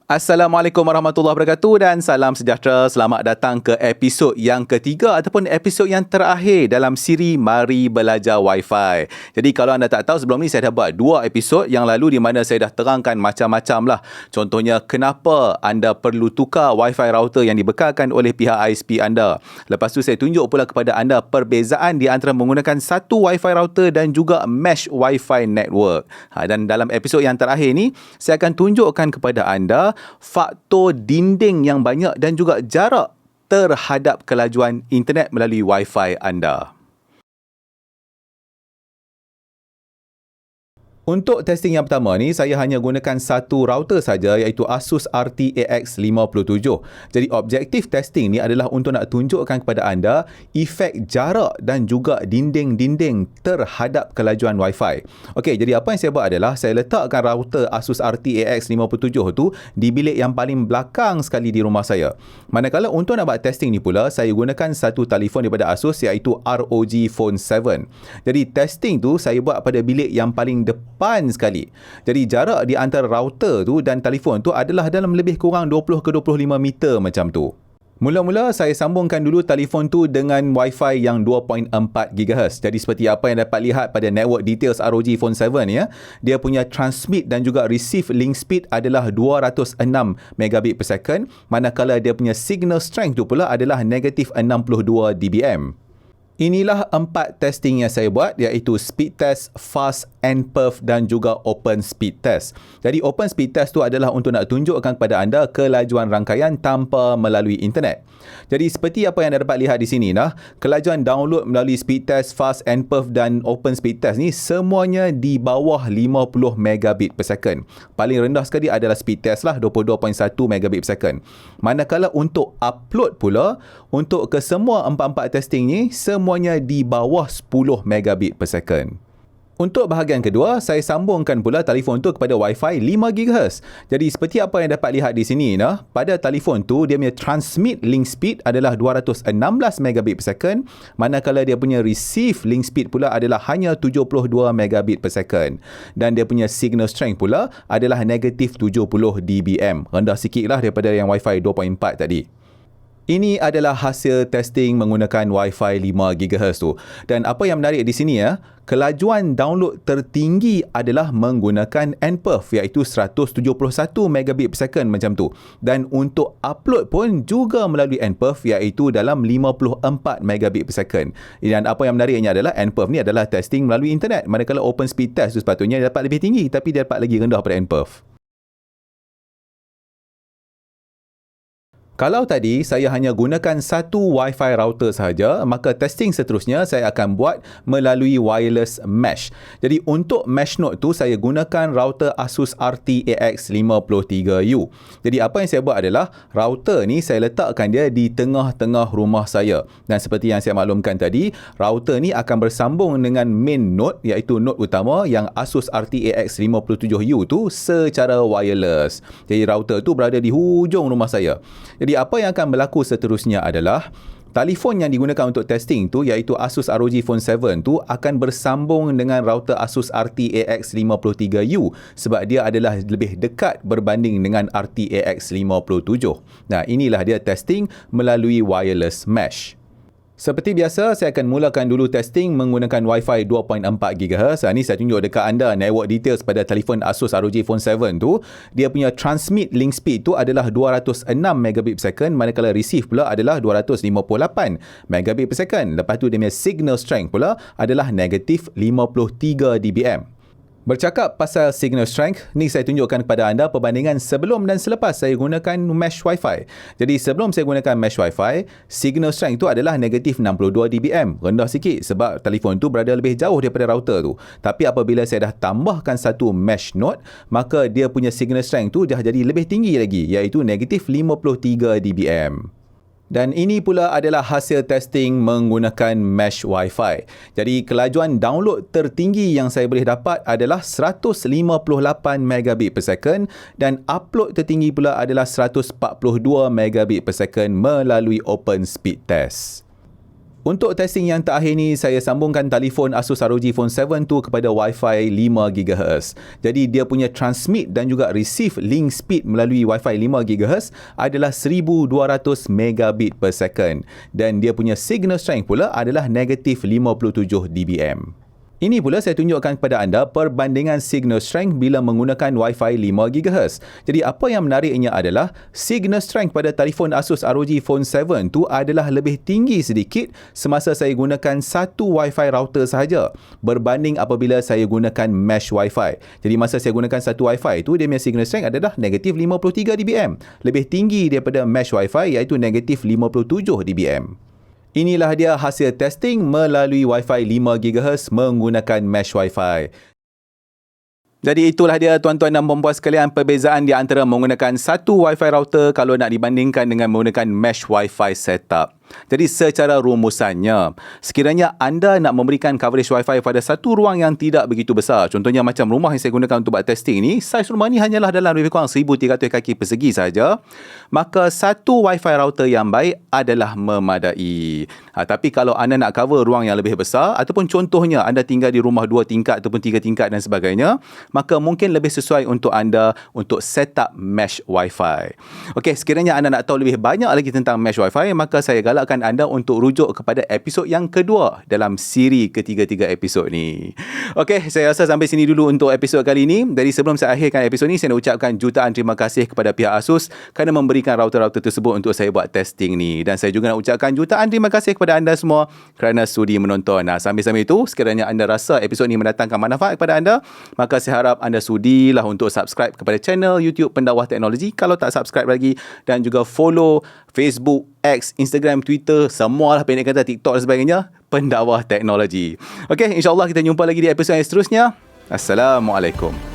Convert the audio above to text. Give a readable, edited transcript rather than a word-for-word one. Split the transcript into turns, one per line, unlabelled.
Assalamualaikum warahmatullahi wabarakatuh dan salam sejahtera. Selamat datang ke episod yang ketiga ataupun episod yang terakhir dalam siri Mari Belajar Wi-Fi. Jadi kalau anda tak tahu, sebelum ni saya dah buat 2 episod yang lalu di mana saya dah terangkan macam-macam lah. Contohnya kenapa anda perlu tukar Wi-Fi router yang dibekalkan oleh pihak ISP anda. Lepas tu saya tunjuk pula kepada anda perbezaan di antara menggunakan satu Wi-Fi router dan juga mesh Wi-Fi network. Dan dalam episod yang terakhir ni, saya akan tunjukkan kepada anda faktor dinding yang banyak dan juga jarak terhadap kelajuan internet melalui Wi-Fi anda. Untuk testing yang pertama ni, saya hanya gunakan satu router saja iaitu Asus RTAX57. Jadi objektif testing ni adalah untuk nak tunjukkan kepada anda efek jarak dan juga dinding-dinding terhadap kelajuan Wi-Fi. Okey, jadi apa yang saya buat adalah saya letakkan router Asus RTAX57 tu di bilik yang paling belakang sekali di rumah saya. Manakala untuk nak buat testing ni pula, saya gunakan satu telefon daripada Asus iaitu ROG Phone 7. Jadi testing tu saya buat pada bilik yang paling depan sekali. Jadi jarak di antara router tu dan telefon tu adalah dalam lebih kurang 20 ke 25 meter macam tu. Mula-mula saya sambungkan dulu telefon tu dengan Wi-Fi yang 2.4 GHz. Jadi seperti apa yang dapat lihat pada network details ROG Phone 7 ya, dia punya transmit dan juga receive link speed adalah 206 megabit per second, manakala dia punya signal strength tu pula adalah negatif 62 dBm. Inilah 4 testing yang saya buat iaitu speed test, fast, nperf dan juga open speed test. Jadi open speed test tu adalah untuk nak tunjukkan kepada anda kelajuan rangkaian tanpa melalui internet. Jadi seperti apa yang anda dapat lihat di sini nah, kelajuan download melalui speed test, fast, nperf dan open speed test ni semuanya di bawah 50 megabit per second. Paling rendah sekali adalah speed test lah 22.1 megabit per second. Manakala untuk upload pula, untuk ke semua 4 testing ni semuanya di bawah 10 megabit per second. Untuk bahagian kedua, saya sambungkan pula telefon tu kepada Wi-Fi 5 GHz. Jadi seperti apa yang dapat lihat di sini nah, pada telefon tu dia punya transmit link speed adalah 216 megabit per second, manakala dia punya receive link speed pula adalah hanya 72 megabit per second. Dan dia punya signal strength pula adalah negatif 70 dBm. Rendah sikit lah daripada yang Wi-Fi 2.4 tadi. Ini adalah hasil testing menggunakan Wi-Fi 5 GHz tu. Dan apa yang menarik di sini ya, kelajuan download tertinggi adalah menggunakan nperf iaitu 171 megabit per second macam tu. Dan untuk upload pun juga melalui nperf iaitu dalam 54 megabit per second. Dan apa yang menariknya adalah nperf ni adalah testing melalui internet. Manakala open speed test tu sepatutnya dapat lebih tinggi tapi dia dapat lagi rendah pada nperf. Kalau tadi saya hanya gunakan satu Wi-Fi router sahaja, maka testing seterusnya saya akan buat melalui wireless mesh. Jadi untuk mesh node tu saya gunakan router Asus RTAX53U. Jadi apa yang saya buat adalah router ni saya letakkan dia di tengah-tengah rumah saya. Dan seperti yang saya maklumkan tadi, router ni akan bersambung dengan main node iaitu node utama yang Asus RTAX57U tu secara wireless. Jadi router tu berada di hujung rumah saya. Jadi apa yang akan berlaku seterusnya adalah telefon yang digunakan untuk testing tu iaitu Asus ROG Phone 7 tu akan bersambung dengan router Asus RTAX53U sebab dia adalah lebih dekat berbanding dengan RTAX57. Nah, inilah dia testing melalui wireless mesh. Seperti biasa, saya akan mulakan dulu testing menggunakan Wi-Fi 2.4 GHz. Ini saya tunjuk dekat anda network details pada telefon Asus ROG Phone 7 tu. Dia punya transmit link speed tu adalah 206 megabit per second, manakala receive pula adalah 258 megabit per second. Lepas tu dia punya signal strength pula adalah negatif 53 dBm. Bercakap pasal signal strength, ni saya tunjukkan kepada anda perbandingan sebelum dan selepas saya gunakan mesh Wi-Fi. Jadi sebelum saya gunakan mesh Wi-Fi, signal strength tu adalah negatif 62 dBm. Rendah sikit sebab telefon tu berada lebih jauh daripada router tu. Tapi apabila saya dah tambahkan satu mesh node, maka dia punya signal strength tu dah jadi lebih tinggi lagi, iaitu negatif 53 dBm. Dan ini pula adalah hasil testing menggunakan mesh Wi-Fi. Jadi kelajuan download tertinggi yang saya boleh dapat adalah 158 megabit per second dan upload tertinggi pula adalah 142 megabit per second melalui open speed test. Untuk testing yang terakhir ni, saya sambungkan telefon Asus ROG Phone 7 tu kepada Wi-Fi 5GHz. Jadi dia punya transmit dan juga receive link speed melalui Wi-Fi 5GHz adalah 1200 megabit per second. Dan dia punya signal strength pula adalah negatif 57 dBm. Ini pula saya tunjukkan kepada anda perbandingan signal strength bila menggunakan Wi-Fi 5GHz. Jadi apa yang menariknya adalah signal strength pada telefon Asus ROG Phone 7 tu adalah lebih tinggi sedikit semasa saya gunakan satu Wi-Fi router sahaja berbanding apabila saya gunakan mesh Wi-Fi. Jadi masa saya gunakan satu Wi-Fi tu, dia punya signal strength adalah negatif 53 dBm. Lebih tinggi daripada mesh Wi-Fi iaitu negatif 57 dBm. Inilah dia hasil testing melalui Wi-Fi 5GHz menggunakan mesh Wi-Fi. Jadi itulah dia tuan-tuan dan puan-puan sekalian, perbezaan di antara menggunakan satu Wi-Fi router kalau nak dibandingkan dengan menggunakan mesh Wi-Fi setup. Jadi secara rumusannya, sekiranya anda nak memberikan coverage Wi-Fi pada satu ruang yang tidak begitu besar, contohnya macam rumah yang saya gunakan untuk buat testing ni, saiz rumah ni hanyalah dalam lebih kurang 1300 kaki persegi saja, maka satu Wi-Fi router yang baik adalah memadai. Tapi kalau anda nak cover ruang yang lebih besar, ataupun contohnya anda tinggal di rumah 2 tingkat ataupun 3 tingkat dan sebagainya, maka mungkin lebih sesuai untuk anda untuk setup mesh Wi-Fi. Okey, sekiranya anda nak tahu lebih banyak lagi tentang mesh Wi-Fi, maka saya galakkan anda untuk rujuk kepada episod yang kedua dalam siri ketiga-tiga episod ni. Okey, saya rasa sampai sini dulu untuk episod kali ini. Jadi sebelum saya akhirkan episod ni, saya nak ucapkan jutaan terima kasih kepada pihak Asus kerana memberikan router-router tersebut untuk saya buat testing ni. Dan saya juga nak ucapkan jutaan terima kasih kepada anda semua kerana sudi menonton. Sambil-sambil itu, sekiranya anda rasa episod ni mendatangkan manfaat kepada anda, maka saya harap anda sudilah untuk subscribe kepada channel YouTube Pendakwah Teknologi kalau tak subscribe lagi, dan juga follow Facebook, X, Instagram, Twitter, semualah pendek kata, TikTok dan sebagainya, Pendakwah Teknologi. Okey, insyaAllah kita jumpa lagi di episod yang seterusnya. Assalamualaikum.